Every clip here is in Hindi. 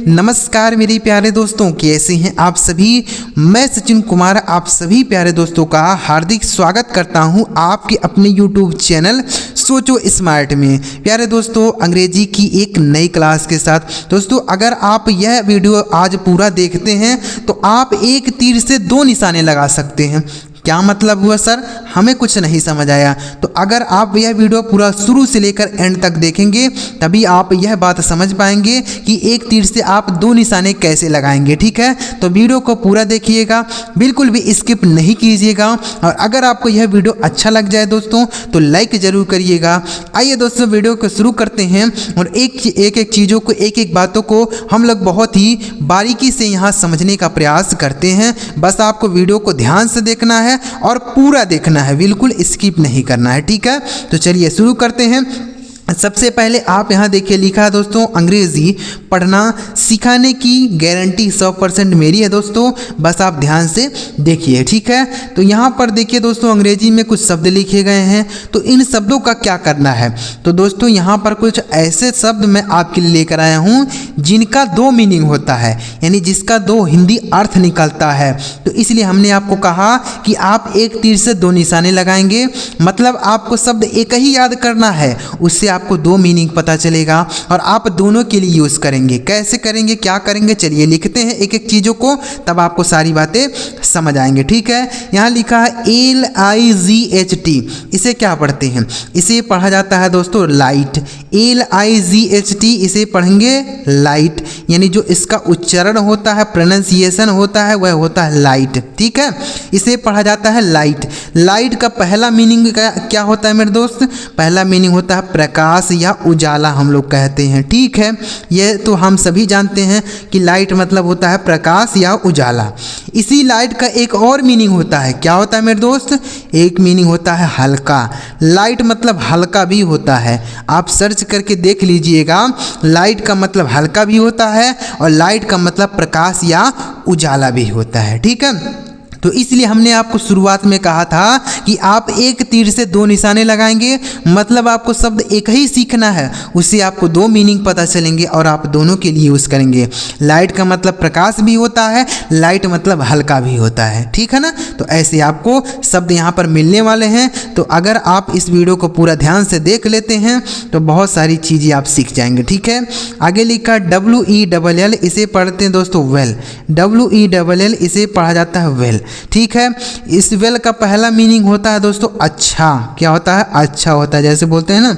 नमस्कार मेरे प्यारे दोस्तों, कैसे हैं आप सभी। मैं सचिन कुमार आप सभी प्यारे दोस्तों का हार्दिक स्वागत करता हूं आपके अपने YouTube चैनल सोचो स्मार्ट में। प्यारे दोस्तों, अंग्रेजी की एक नई क्लास के साथ दोस्तों, अगर आप यह वीडियो आज पूरा देखते हैं तो आप एक तीर से दो निशाने लगा सकते हैं। क्या मतलब हुआ सर, हमें कुछ नहीं समझ आया। तो अगर आप यह वीडियो पूरा शुरू से लेकर एंड तक देखेंगे तभी आप यह बात समझ पाएंगे कि एक तीर से आप दो निशाने कैसे लगाएंगे। ठीक है, तो वीडियो को पूरा देखिएगा, बिल्कुल भी स्किप नहीं कीजिएगा। और अगर आपको यह वीडियो अच्छा लग जाए दोस्तों तो लाइक ज़रूर करिएगा। आइए दोस्तों, वीडियो को शुरू करते हैं और एक चीज़ों को एक बातों को हम लोग बहुत ही बारीकी से यहाँ समझने का प्रयास करते हैं। बस आपको वीडियो को ध्यान से देखना है और पूरा देखना है, बिल्कुल स्किप नहीं करना है। ठीक है, तो चलिए शुरू करते हैं। सबसे पहले आप यहाँ देखिए, लिखा है दोस्तों, अंग्रेज़ी पढ़ना सिखाने की गारंटी 100% मेरी है दोस्तों, बस आप ध्यान से देखिए। ठीक है, तो यहाँ पर देखिए दोस्तों, अंग्रेजी में कुछ शब्द लिखे गए हैं, तो इन शब्दों का क्या करना है। तो दोस्तों यहाँ पर कुछ ऐसे शब्द मैं आपके लिए लेकर आया हूँ जिनका दो मीनिंग होता है, यानी जिसका दो हिंदी अर्थ निकलता है। तो इसलिए हमने आपको कहा कि आप एक तीर से दो निशाने लगाएंगे, मतलब आपको शब्द एक ही याद करना है, उससे आपको दो मीनिंग पता चलेगा और आप दोनों के लिए यूज़ करेंगे। कैसे करेंगे, क्या करेंगे, चलिए लिखते हैं एक एक चीज़ों को, तब आपको सारी बातें समझ आएंगे। ठीक है, यहाँ लिखा है LIGHT, इसे क्या पढ़ते हैं, इसे पढ़ा जाता है दोस्तों लाइट। LIGHT इसे पढ़ेंगे लाइट, यानी जो इसका उच्चारण होता है, प्रोनाउंसिएशन होता है, वह होता है लाइट। ठीक है, इसे पढ़ा जाता है लाइट। लाइट का पहला मीनिंग क्या होता है मेरे दोस्त, पहला मीनिंग होता है प्रकाश या उजाला, हम लोग कहते हैं। ठीक है, यह तो हम सभी जानते हैं कि लाइट मतलब होता है प्रकाश या उजाला। इसी लाइट का एक और मीनिंग होता है, क्या होता है मेरे दोस्त, एक मीनिंग होता है हल्का। लाइट मतलब हल्का भी होता है, आप सर्च करके देख लीजिएगा। लाइट का मतलब हल्का भी होता है और लाइट का मतलब प्रकाश या उजाला भी होता है। ठीक है, तो इसलिए हमने आपको शुरुआत में कहा था कि आप एक तीर से दो निशाने लगाएंगे, मतलब आपको शब्द एक ही सीखना है, उससे आपको दो मीनिंग पता चलेंगे और आप दोनों के लिए यूज़ करेंगे। लाइट का मतलब प्रकाश भी होता है, लाइट मतलब हल्का भी होता है। ठीक है ना, तो ऐसे आपको शब्द यहाँ पर मिलने वाले हैं। तो अगर आप इस वीडियो को पूरा ध्यान से देख लेते हैं तो बहुत सारी चीज़ें आप सीख जाएंगे। ठीक है, आगे लिखा WELL, इसे पढ़ते हैं दोस्तों वेल। WELL इसे पढ़ा जाता है वेल। ठीक है, इस वेल का पहला मीनिंग होता है दोस्तों अच्छा। क्या होता है, अच्छा होता है, जैसे बोलते हैं ना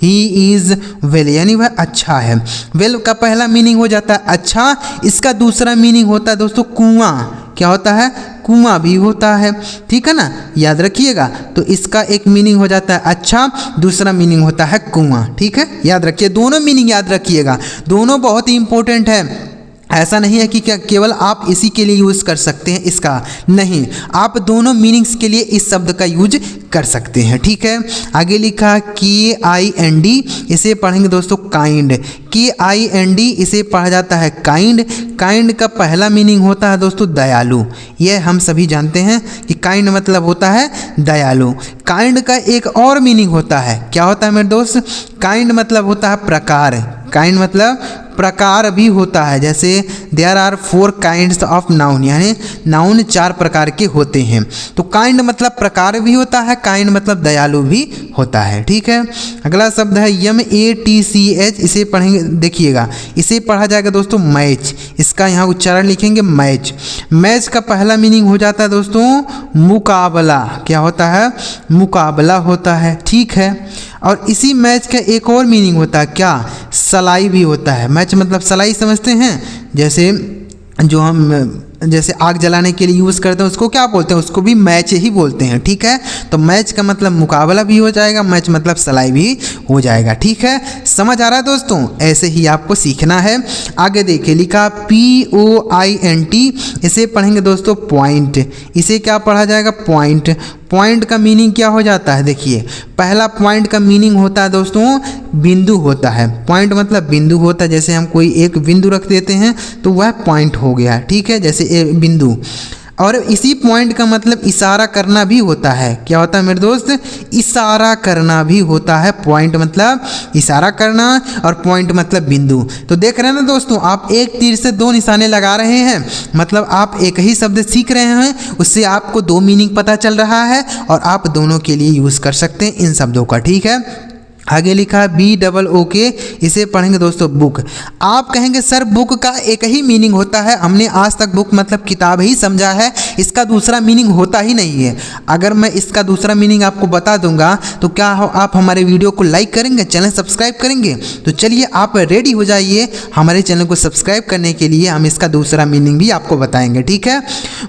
ही इज़ वेल, यानी वह अच्छा है। वेल का पहला मीनिंग हो जाता है अच्छा। इसका दूसरा मीनिंग होता है दोस्तों कुआं। क्या होता है, कुआं भी होता है। ठीक है ना, याद रखिएगा। तो इसका एक मीनिंग हो जाता है अच्छा, दूसरा मीनिंग होता है कुआं। ठीक है, याद रखिए, दोनों मीनिंग याद रखिएगा, दोनों बहुत ही इंपॉर्टेंट है। ऐसा नहीं है कि क्या केवल आप इसी के लिए यूज़ कर सकते हैं, इसका नहीं, आप दोनों मीनिंग्स के लिए इस शब्द का यूज कर सकते हैं। ठीक है, आगे लिखा KIND, इसे पढ़ेंगे दोस्तों काइंड। KIND इसे पढ़ा जाता है काइंड। काइंड का पहला मीनिंग होता है दोस्तों दयालु। यह हम सभी जानते हैं कि काइंड मतलब होता है दयालु। काइंड का एक और मीनिंग होता है, क्या होता है मेरे दोस्त, काइंड मतलब होता है प्रकार। काइंड मतलब प्रकार भी होता है, जैसे there are 4 kinds of noun, यानी नाउन 4 प्रकार के होते हैं। तो काइंड मतलब प्रकार भी होता है, काइंड मतलब दयालु भी होता है। ठीक है, अगला शब्द है MATCH, इसे पढ़ेंगे, देखिएगा, इसे पढ़ा जाएगा दोस्तों मैच। इसका यहाँ उच्चारण लिखेंगे मैच। मैच का पहला मीनिंग हो जाता है दोस्तों मुकाबला। क्या होता है, मुकाबला होता है। ठीक है, और इसी मैच का एक और मीनिंग होता है, क्या, सलाई भी होता है। मैच मतलब सलाई समझते हैं, जैसे जो हम जैसे आग जलाने के लिए यूज़ करते हैं उसको क्या बोलते हैं, उसको भी मैच ही बोलते हैं। ठीक है, तो मैच का मतलब मुकाबला भी हो जाएगा, मैच मतलब सलाई भी हो जाएगा। ठीक है, समझ आ रहा है दोस्तों, ऐसे ही आपको सीखना है। आगे देखिए, लिखा POINT, इसे पढ़ेंगे दोस्तों पॉइंट। इसे क्या पढ़ा जाएगा, पॉइंट। पॉइंट का मीनिंग क्या हो जाता है, देखिए, पहला पॉइंट का मीनिंग होता है दोस्तों बिंदु होता है। पॉइंट मतलब बिंदु होता है, जैसे हम कोई एक बिंदु रख देते हैं तो वह पॉइंट हो गया। ठीक है, जैसे बिंदु। और इसी पॉइंट का मतलब इशारा करना भी होता है। क्या होता है मेरे दोस्त? इशारा करना भी होता है। पॉइंट मतलब इशारा करना और पॉइंट मतलब बिंदु। तो देख रहे हैं ना दोस्तों, आप एक तीर से दो निशाने लगा रहे हैं, मतलब आप एक ही शब्द सीख रहे हैं, उससे आपको दो मीनिंग पता चल रहा है और आप दोनों के लिए यूज़ कर सकते हैं इन शब्दों का। ठीक है, आगे लिखा है BOOK, इसे पढ़ेंगे दोस्तों बुक। आप कहेंगे सर बुक का एक ही मीनिंग होता है, हमने आज तक बुक मतलब किताब ही समझा है, इसका दूसरा मीनिंग होता ही नहीं है। अगर मैं इसका दूसरा मीनिंग आपको बता दूंगा तो क्या आप हमारे वीडियो को लाइक करेंगे, चैनल सब्सक्राइब करेंगे? तो चलिए आप रेडी हो जाइए हमारे चैनल को सब्सक्राइब करने के लिए, हम इसका दूसरा मीनिंग भी आपको बताएंगे। ठीक है,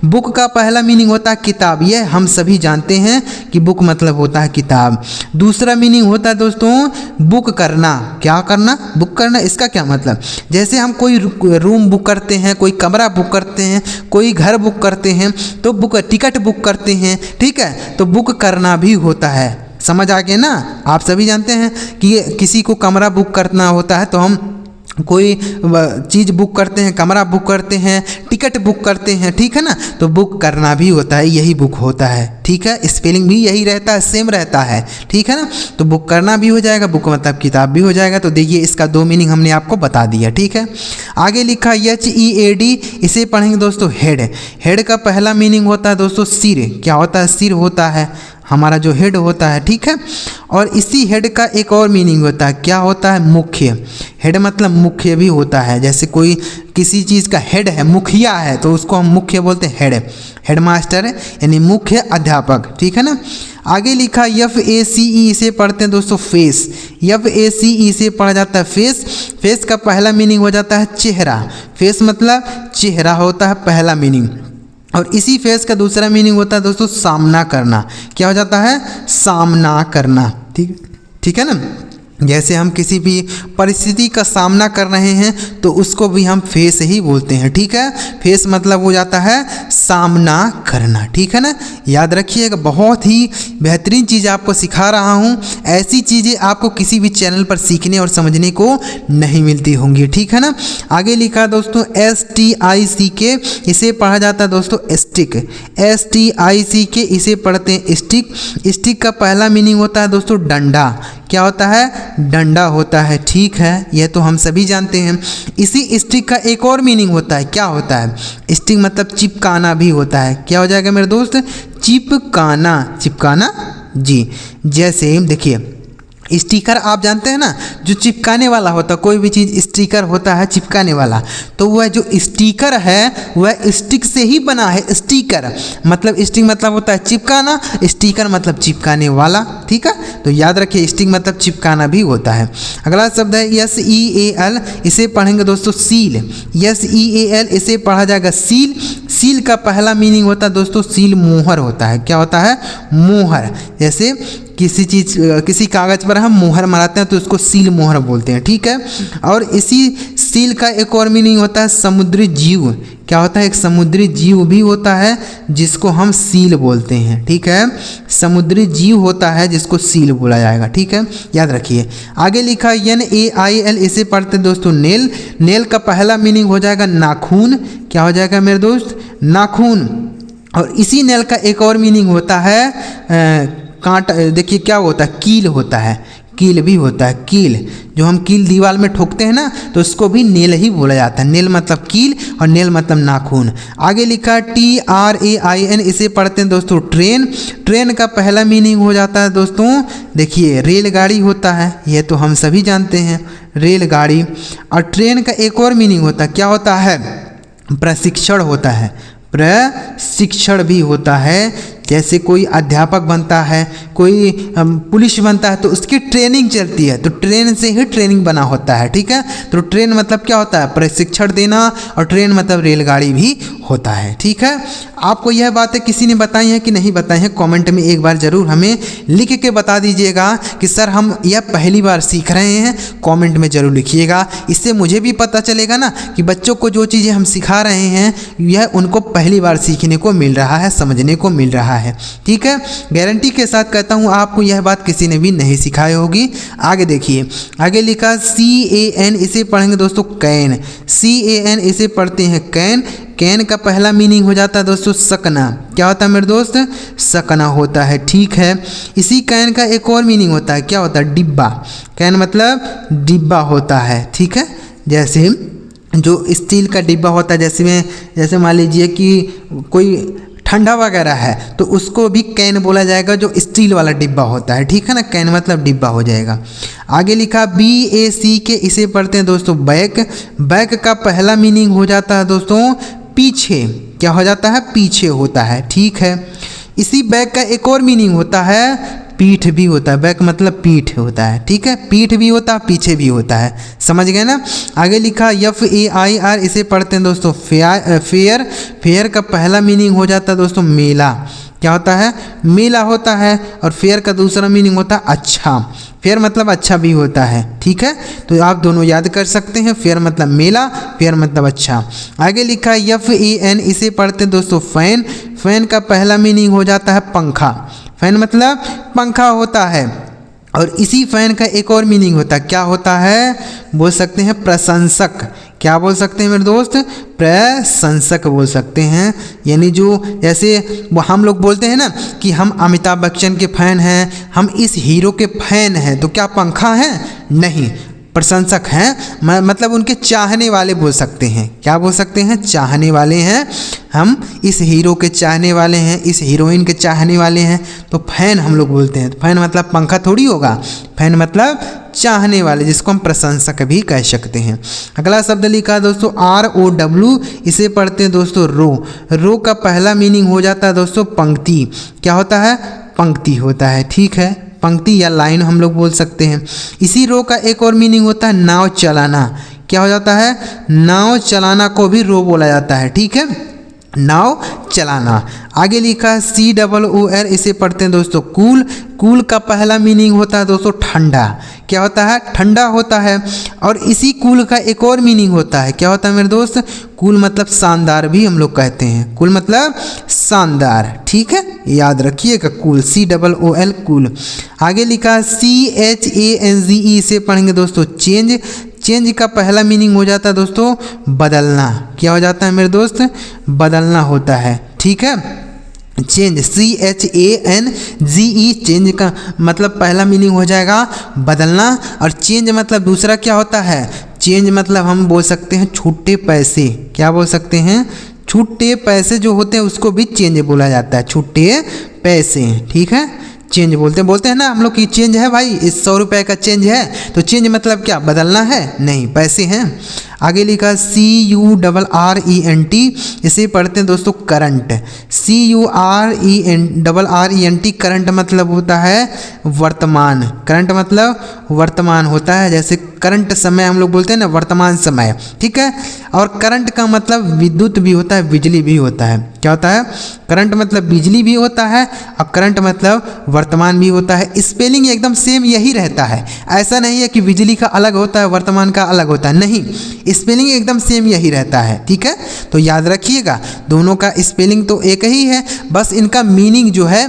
बुक का पहला मीनिंग होता है किताब, ये हम सभी जानते हैं कि बुक मतलब होता है किताब। दूसरा मीनिंग होता है दोस्तों बुक करना। क्या करना? बुक करना। इसका क्या मतलब? जैसे हम कोई रूम बुक करते हैं, कोई कमरा बुक करते हैं, कोई घर बुक करते हैं, तो बुक टिकट बुक करते हैं। ठीक है, तो बुक करना भी होता है। समझ आ गया ना? आप सभी जानते हैं कि किसी को कमरा बुक करना होता है तो हम कोई चीज़ बुक करते हैं, कमरा बुक करते हैं, टिकट बुक करते हैं। ठीक है ना, तो बुक करना भी होता है, यही बुक होता है। ठीक है, स्पेलिंग भी यही रहता है, सेम रहता है। ठीक है ना, तो बुक करना भी हो जाएगा, बुक मतलब किताब भी हो जाएगा। तो देखिए इसका दो मीनिंग हमने आपको बता दिया। ठीक है, आगे लिखा HEAD, इसे पढ़ेंगे दोस्तों हेड। हेड का पहला मीनिंग होता है दोस्तों सिर। क्या होता है? सिर होता है हमारा जो हेड होता है। ठीक है, और इसी हेड का एक और मीनिंग होता है। क्या होता है? मुख्य। हेड मतलब मुख्य भी होता है। जैसे कोई किसी चीज़ का हेड है, मुखिया है, तो उसको हम मुख्य बोलते हैं, हेड। हेडमास्टर यानी मुख्य अध्यापक। ठीक है ना, आगे लिखा FACE, इसे पढ़ते हैं दोस्तों फेस। FACE से पढ़ा जाता है फेस। फेस का पहला मीनिंग हो जाता है चेहरा। फेस मतलब चेहरा होता है पहला मीनिंग, और इसी फेस का दूसरा मीनिंग होता है दोस्तों सामना करना। क्या हो जाता है? सामना करना। ठीक है ना, जैसे हम किसी भी परिस्थिति का सामना कर रहे हैं तो उसको भी हम फेस ही बोलते हैं। ठीक है, फेस मतलब हो जाता है सामना करना। ठीक है ना, याद रखिएगा, बहुत ही बेहतरीन चीज़ आपको सिखा रहा हूँ। ऐसी चीज़ें आपको किसी भी चैनल पर सीखने और समझने को नहीं मिलती होंगी। ठीक है ना, आगे लिखा दोस्तों STICK, इसे पढ़ा जाता है दोस्तों स्टिक। STICK, इसे पढ़ते हैं स्टिक। स्टिक का पहला मीनिंग होता है दोस्तों डंडा। क्या होता है? डंडा होता है। ठीक है, यह तो हम सभी जानते हैं। इसी स्टिक का एक और मीनिंग होता है। क्या होता है? स्टिक मतलब चिपकाना भी होता है। क्या हो जाएगा मेरे दोस्त? चिपकाना। चिपकाना जी। जैसे देखिए स्टिकर आप जानते हैं ना, जो चिपकाने वाला होता है, कोई भी चीज़ स्टिकर होता है चिपकाने वाला, तो वह जो स्टिकर है वह स्टिक से ही बना है। स्टिकर मतलब स्टिक मतलब होता है चिपकाना, स्टिकर मतलब चिपकाने वाला। ठीक है, तो याद रखिए स्टिक मतलब चिपकाना भी होता है। अगला शब्द है SEAL, इसे पढ़ेंगे दोस्तों सील। SEAL, इसे पढ़ा जाएगा सील। सील का पहला मीनिंग होता है दोस्तों सील मोहर होता है। क्या होता है? मोहर। जैसे किसी कागज़ पर हम मोहर मराते हैं तो उसको सील मोहर बोलते हैं। ठीक है, और इसी सील का एक और मीनिंग होता है समुद्री जीव। क्या होता है? एक समुद्री जीव भी होता है जिसको हम सील बोलते हैं। ठीक है, समुद्री जीव होता है जिसको सील बोला जाएगा। ठीक है, याद रखिए। आगे लिखा NAIL, इसे पढ़ते दोस्तों नेल। नेल का पहला मीनिंग हो जाएगा नाखून। क्या हो जाएगा मेरे दोस्त? नाखून। और इसी नेल का एक और मीनिंग होता है कांटा। देखिए क्या होता है? कील होता है। कील भी होता है। कील जो हम कील दीवार में ठोकते हैं ना, तो उसको भी नेल ही बोला जाता है। नेल मतलब कील और नेल मतलब नाखून। आगे लिखा TRAIN, इसे पढ़ते हैं दोस्तों ट्रेन। ट्रेन का पहला मीनिंग हो जाता है दोस्तों देखिए रेलगाड़ी होता है। यह तो हम सभी जानते हैं, रेलगाड़ी। और ट्रेन का एक और मीनिंग होता है। क्या होता है? प्रशिक्षण होता है। प्रशिक्षण भी होता है। जैसे कोई अध्यापक बनता है, कोई पुलिस बनता है, तो उसकी ट्रेनिंग चलती है, तो ट्रेन से ही ट्रेनिंग बना होता है। ठीक है, तो ट्रेन मतलब क्या होता है? प्रशिक्षण देना, और ट्रेन मतलब रेलगाड़ी भी होता है। ठीक है, आपको यह बातें किसी ने बताई हैं कि नहीं बताई हैं? कमेंट में एक बार ज़रूर हमें लिख के बता दीजिएगा कि सर हम यह पहली बार सीख रहे हैं। कमेंट में ज़रूर लिखिएगा, इससे मुझे भी पता चलेगा ना कि बच्चों को जो चीज़ें हम सिखा रहे हैं यह उनको पहली बार सीखने को मिल रहा है, समझने को मिल रहा है। है। ठीक है, गारंटी के साथ कहता हूँ आपको यह बात किसी ने भी नहीं सिखाई होगी। आगे देखिए, आगे लिखा CAN, इसे पढ़ेंगे दोस्तों कैन। CAN इसे पढ़ते हैं कैन। कैन का पहला मीनिंग हो जाता है दोस्तों सकना। क्या होता है मेरे दोस्त? सकना होता है। ठीक है, इसी कैन का एक और मीनिंग होता है, क्या होता है? डिब्बा। कैन मतलब डिब्बा होता है। ठीक है, जैसे जो स्टील का डिब्बा होता है, जैसे मान लीजिए कि कोई ठंडा वगैरह है तो उसको भी कैन बोला जाएगा, जो स्टील वाला डिब्बा होता है। ठीक है ना, कैन मतलब डिब्बा हो जाएगा। आगे लिखा BACK, इसे पढ़ते हैं दोस्तों बैक। बैक का पहला मीनिंग हो जाता है दोस्तों पीछे। क्या हो जाता है? पीछे होता है। ठीक है, इसी बैक का एक और मीनिंग होता है पीठ भी होता है। बैक मतलब पीठ होता है। ठीक है, पीठ भी होता है, पीछे भी होता है। समझ गए ना। आगे लिखा FAIR, इसे पढ़ते हैं दोस्तों फेयर। फेयर का पहला मीनिंग हो जाता है दोस्तों मेला। क्या होता है? मेला होता है। और फेयर का दूसरा मीनिंग होता है अच्छा। फेयर मतलब अच्छा भी होता है। ठीक है, तो आप दोनों याद कर सकते हैं, फेयर मतलब मेला, फेयर मतलब अच्छा। आगे लिखा FAN, इसे पढ़ते हैं दोस्तों फैन। फैन का पहला मीनिंग हो जाता है पंखा। फैन मतलब पंखा होता है। और इसी फैन का एक और मीनिंग होता है, क्या होता है? बोल सकते हैं प्रशंसक। क्या बोल सकते हैं मेरे दोस्त? प्रशंसक बोल सकते हैं। यानी जो जैसे वो हम लोग बोलते हैं ना कि हम अमिताभ बच्चन के फ़ैन हैं, हम इस हीरो के फ़ैन हैं, तो क्या पंखा हैं? नहीं, प्रशंसक हैं, मतलब उनके चाहने वाले बोल सकते हैं। क्या बोल सकते हैं? चाहने वाले हैं। हम इस हीरो के चाहने वाले हैं, इस हीरोइन के चाहने वाले हैं, तो फैन हम लोग बोलते हैं। फैन मतलब पंखा थोड़ी होगा, फैन मतलब चाहने वाले, जिसको हम प्रशंसक भी कह सकते हैं। अगला शब्द लिखा है दोस्तों ROW, इसे पढ़ते हैं दोस्तों रो। रो का पहला मीनिंग हो जाता है दोस्तों पंक्ति। क्या होता है? पंक्ति होता है। ठीक है, पंक्ति या लाइन हम लोग बोल सकते हैं। इसी रो का एक और मीनिंग होता है नाव चलाना। क्या हो जाता है? नाव चलाना को भी रो बोला जाता है। ठीक है, नाव चलाना। आगे लिखा है COOL, इसे पढ़ते हैं दोस्तों कूल। कूल का पहला मीनिंग होता है दोस्तों ठंडा। क्या होता है? ठंडा होता है। और इसी कूल का एक और मीनिंग होता है, क्या होता है मेरे दोस्त? कूल मतलब शानदार भी हम लोग कहते हैं। कूल मतलब शानदार। ठीक है, याद रखिएगा कूल, COOL कूल। आगे लिखा है CHANGE, इसे पढ़ेंगे दोस्तों चेंज। चेंज का पहला मीनिंग हो जाता है दोस्तों बदलना। क्या हो जाता है मेरे दोस्त? बदलना होता है। ठीक है, चेंज CHANGE, चेंज का मतलब पहला मीनिंग हो जाएगा बदलना। और चेंज मतलब दूसरा क्या होता है? चेंज मतलब हम बोल सकते हैं छूटे पैसे। क्या बोल सकते हैं? छूटे पैसे जो होते हैं उसको भी चेंज बोला जाता है, छूटे पैसे। ठीक है, चेंज बोलते हैं ना हम लोग कि चेंज है भाई, इस 100 रुपये का चेंज है, तो चेंज मतलब क्या? बदलना है? नहीं, पैसे हैं। आगे लिखा CURRENT, इसे पढ़ते हैं दोस्तों करंट। CURRENT, करंट मतलब होता है वर्तमान। करंट मतलब वर्तमान होता है। जैसे करंट समय हम लोग बोलते हैं ना, वर्तमान समय। ठीक है, और करंट का मतलब विद्युत भी होता है, बिजली भी होता है। क्या होता है? करंट मतलब बिजली भी होता है और करंट मतलब वर्तमान भी होता है। स्पेलिंग एकदम सेम यही रहता है, ऐसा नहीं है कि बिजली का अलग होता है वर्तमान का अलग होता है, नहीं, स्पेलिंग एकदम सेम यही रहता है। ठीक है, तो याद रखिएगा दोनों का स्पेलिंग तो एक ही है, बस इनका मीनिंग जो है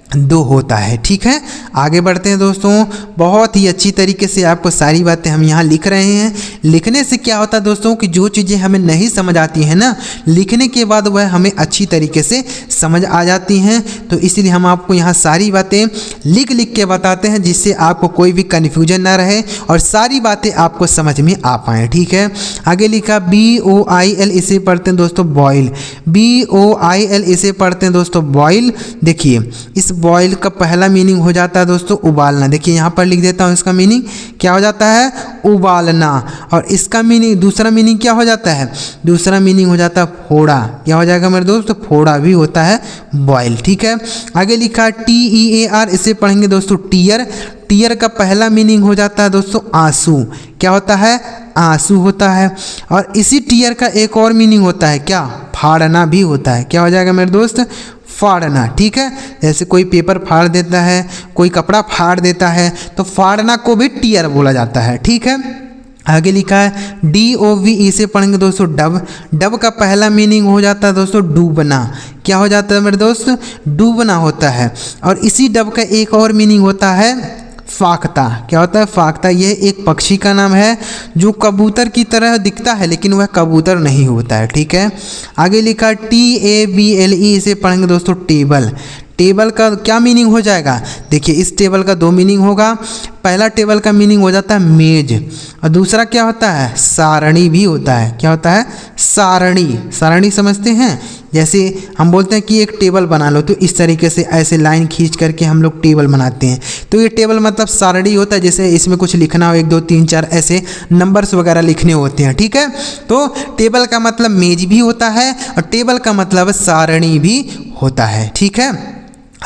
दो होता है। ठीक है, आगे बढ़ते हैं दोस्तों। बहुत ही अच्छी तरीके से आपको सारी बातें हम यहाँ लिख रहे हैं। लिखने से क्या होता है दोस्तों कि जो चीज़ें हमें नहीं समझ आती हैं ना, लिखने के बाद वह हमें अच्छी तरीके से समझ आ जाती हैं। तो इसलिए हम आपको यहाँ सारी बातें लिख के बताते हैं, जिससे आपको कोई भी कन्फ्यूजन ना रहे और सारी बातें आपको समझ में आ पाएँ। ठीक है, आगे लिखा BOIL, इसे पढ़ते हैं दोस्तों बॉयल। BOIL, इसे पढ़ते हैं दोस्तों बॉयल। देखिए, इस बॉयल का पहला मीनिंग हो जाता है दोस्तों उबालना। देखिए यहाँ पर लिख देता हूँ, इसका मीनिंग क्या हो जाता है? उबालना। और इसका मीनिंग, दूसरा मीनिंग क्या हो जाता है? दूसरा मीनिंग हो जाता है फोड़ा। क्या हो जाएगा मेरे दोस्त? फोड़ा भी होता है बॉयल। ठीक है, आगे लिखा TEAR, इसे पढ़ेंगे दोस्तों टीयर। टीयर का पहला मीनिंग हो जाता है दोस्तों आंसू। क्या होता है? आंसू होता है। और इसी टीयर का एक और मीनिंग होता है, क्या? फाड़ना भी होता है। क्या हो जाएगा मेरे दोस्त? फाड़ना। ठीक है, जैसे कोई पेपर फाड़ देता है, कोई कपड़ा फाड़ देता है, तो फाड़ना को भी टीयर बोला जाता है। ठीक है, आगे लिखा है DOVE से पढ़ेंगे दोस्तों डब। डब का पहला मीनिंग हो जाता है दोस्तों डूबना। क्या हो जाता है मेरे दोस्त? डूबना होता है। और इसी डब का एक और मीनिंग होता है फाख्ता। क्या होता है? फाख्ता। यह एक पक्षी का नाम है जो कबूतर की तरह दिखता है लेकिन वह कबूतर नहीं होता है। ठीक है। आगे लिखा TABLE से पढ़ेंगे दोस्तों टेबल। टेबल का क्या मीनिंग हो जाएगा? देखिए इस टेबल का दो मीनिंग होगा। पहला टेबल का मीनिंग हो जाता है मेज और दूसरा क्या होता है? सारणी भी होता है। क्या होता है? सारणी। सारणी समझते हैं? जैसे हम बोलते हैं कि एक टेबल बना लो, तो इस तरीके से ऐसे लाइन खींच करके हम लोग टेबल बनाते हैं। तो ये टेबल मतलब सारणी होता है, जैसे इसमें कुछ लिखना हो 1 2 3 4 ऐसे नंबर्स वगैरह लिखने होते हैं। ठीक है। तो टेबल का मतलब मेज भी होता है और टेबल का मतलब सारणी भी होता है। ठीक है।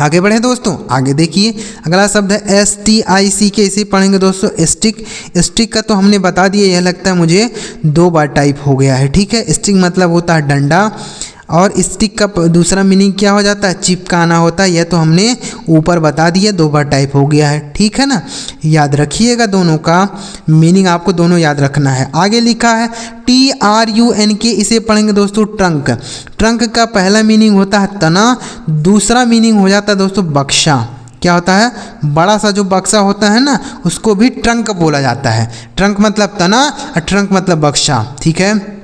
आगे बढ़े दोस्तों। आगे देखिए अगला शब्द है STICK। इसे पढ़ेंगे दोस्तों स्टिक। स्टिक का तो हमने बता दिया, यह लगता है मुझे 2 बार टाइप हो गया है। ठीक है। स्टिक मतलब होता है डंडा और स्टिक का दूसरा मीनिंग क्या हो जाता है? चिपकाना होता है। यह तो हमने ऊपर बता दिया, 2 बार टाइप हो गया है। ठीक है ना। याद रखिएगा, दोनों का मीनिंग आपको दोनों याद रखना है। आगे लिखा है TRUNK। इसे पढ़ेंगे दोस्तों ट्रंक। ट्रंक का पहला मीनिंग होता है तना, दूसरा मीनिंग हो जाता है दोस्तों बक्सा। क्या होता है? बड़ा सा जो बक्सा होता है ना उसको भी ट्रंक बोला जाता है। ट्रंक मतलब तना और ट्रंक मतलब बक्सा। ठीक है।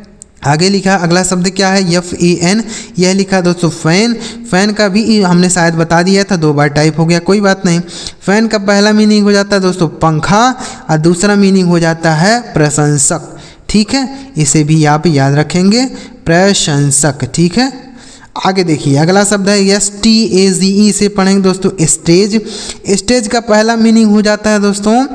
आगे लिखा अगला शब्द क्या है? FAN। यह लिखा दोस्तों फैन। फैन का भी हमने शायद बता दिया था, 2 बार टाइप हो गया, कोई बात नहीं। फैन का पहला मीनिंग हो जाता है दोस्तों पंखा और दूसरा मीनिंग हो जाता है प्रशंसक। ठीक है। इसे भी आप याद रखेंगे, प्रशंसक। ठीक है। आगे देखिए अगला शब्द है STAGE। से पढ़ेंगे दोस्तों स्टेज। स्टेज का पहला मीनिंग हो जाता है दोस्तों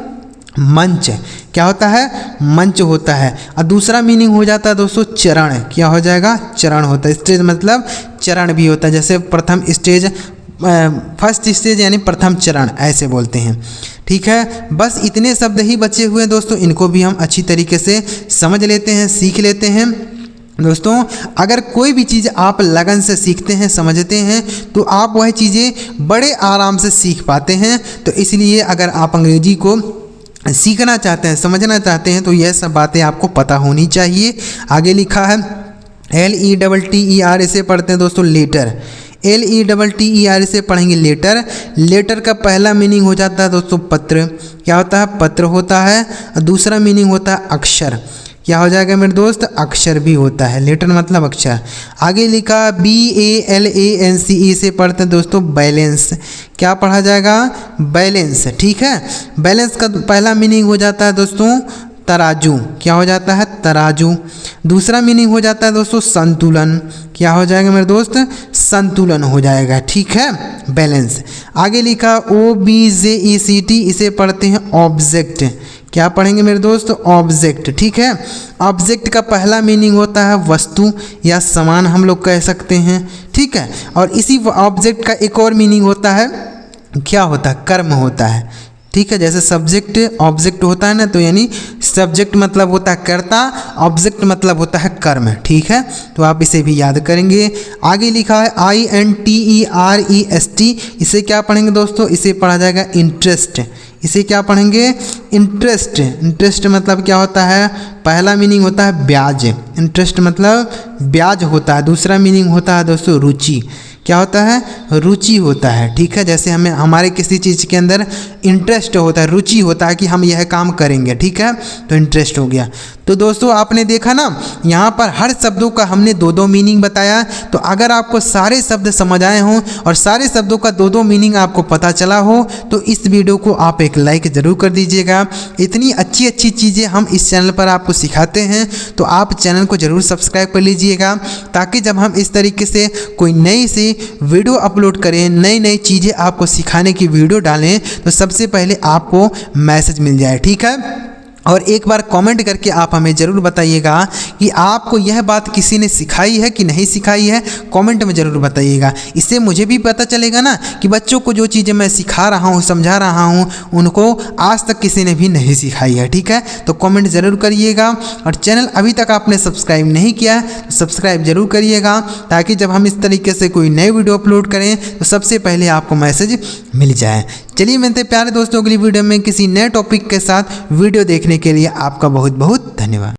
मंच। क्या होता है? मंच होता है। और दूसरा मीनिंग हो जाता है दोस्तों चरण। क्या हो जाएगा? चरण होता है। स्टेज मतलब चरण भी होता है, जैसे प्रथम स्टेज, फर्स्ट स्टेज यानी प्रथम चरण ऐसे बोलते हैं। ठीक है। बस इतने शब्द ही बचे हुए हैं दोस्तों, इनको भी हम अच्छी तरीके से समझ लेते हैं, सीख लेते हैं। दोस्तों अगर कोई भी चीज़ आप लगन से सीखते हैं, समझते हैं, तो आप वह चीज़ें बड़े आराम से सीख पाते हैं। तो इसलिए अगर आप अंग्रेजी को सीखना चाहते हैं, समझना चाहते हैं, तो यह सब बातें आपको पता होनी चाहिए। आगे लिखा है LETTER। इसे पढ़ते हैं दोस्तों लेटर। LETTER से पढ़ेंगे लेटर। लेटर का पहला मीनिंग हो जाता है दोस्तों पत्र। क्या होता है? पत्र होता है। और दूसरा मीनिंग होता है अक्षर। क्या हो जाएगा मेरे दोस्त? अक्षर भी होता है। लेटर मतलब अक्षर। आगे लिखा BALANCE। से पढ़ते हैं दोस्तों बैलेंस। क्या पढ़ा जाएगा? बैलेंस। ठीक है। बैलेंस का पहला मीनिंग हो जाता है दोस्तों तराजू। क्या हो जाता है? तराजू। दूसरा मीनिंग हो जाता है दोस्तों संतुलन। क्या हो जाएगा मेरे दोस्त? संतुलन हो जाएगा। ठीक है। बैलेंस। आगे लिखा OBJECT। इसे पढ़ते हैं ऑब्जेक्ट। क्या पढ़ेंगे मेरे दोस्त? ऑब्जेक्ट। ठीक है। ऑब्जेक्ट का पहला मीनिंग होता है वस्तु या सामान, हम लोग कह सकते हैं। ठीक है। और इसी ऑब्जेक्ट का एक और मीनिंग होता है, क्या होता है? कर्म होता है। ठीक है। जैसे सब्जेक्ट ऑब्जेक्ट होता है ना, तो यानी सब्जेक्ट मतलब होता है कर्ता, ऑब्जेक्ट मतलब होता है कर्म। ठीक है। तो आप इसे भी याद करेंगे। आगे लिखा है INTEREST। इसे क्या पढ़ेंगे दोस्तों? इसे पढ़ा जाएगा इंटरेस्ट। इसे क्या पढ़ेंगे? इंटरेस्ट। इंटरेस्ट मतलब क्या होता है? पहला मीनिंग होता है ब्याज। इंटरेस्ट मतलब ब्याज होता है। दूसरा मीनिंग होता है दोस्तों रुचि। क्या होता है? रुचि होता है। ठीक है। जैसे हमें हमारे किसी चीज़ के अंदर इंटरेस्ट होता है, रुचि होता है कि हम यह काम करेंगे। ठीक है। तो इंटरेस्ट हो गया। तो दोस्तों आपने देखा ना, यहाँ पर हर शब्दों का हमने 2-2 मीनिंग बताया। तो अगर आपको सारे शब्द समझ आए हों और सारे शब्दों का 2-2 मीनिंग आपको पता चला हो, तो इस वीडियो को आप एक लाइक ज़रूर कर दीजिएगा। इतनी अच्छी अच्छी चीज़ें हम इस चैनल पर आपको सिखाते हैं, तो आप चैनल को ज़रूर सब्सक्राइब कर लीजिएगा, ताकि जब हम इस तरीके से कोई नई सी वीडियो अपलोड करें, नई नई चीज़ें आपको सिखाने की वीडियो डालें, तो सबसे पहले आपको मैसेज मिल जाए। ठीक है। और एक बार कमेंट करके आप हमें ज़रूर बताइएगा कि आपको यह बात किसी ने सिखाई है कि नहीं सिखाई है। कमेंट में ज़रूर बताइएगा। इससे मुझे भी पता चलेगा ना कि बच्चों को जो चीज़ें मैं सिखा रहा हूँ, समझा रहा हूँ, उनको आज तक किसी ने भी नहीं सिखाई है। ठीक है। तो कमेंट ज़रूर करिएगा। और चैनल अभी तक आपने सब्सक्राइब नहीं किया है तो सब्सक्राइब ज़रूर करिएगा, ताकि जब हम इस तरीके से कोई नई वीडियो अपलोड करें तो सबसे पहले आपको मैसेज मिल जाए। चलिए मिलते हैं प्यारे दोस्तों अगली वीडियो में किसी नए टॉपिक के साथ। वीडियो देखने के लिए आपका बहुत बहुत धन्यवाद।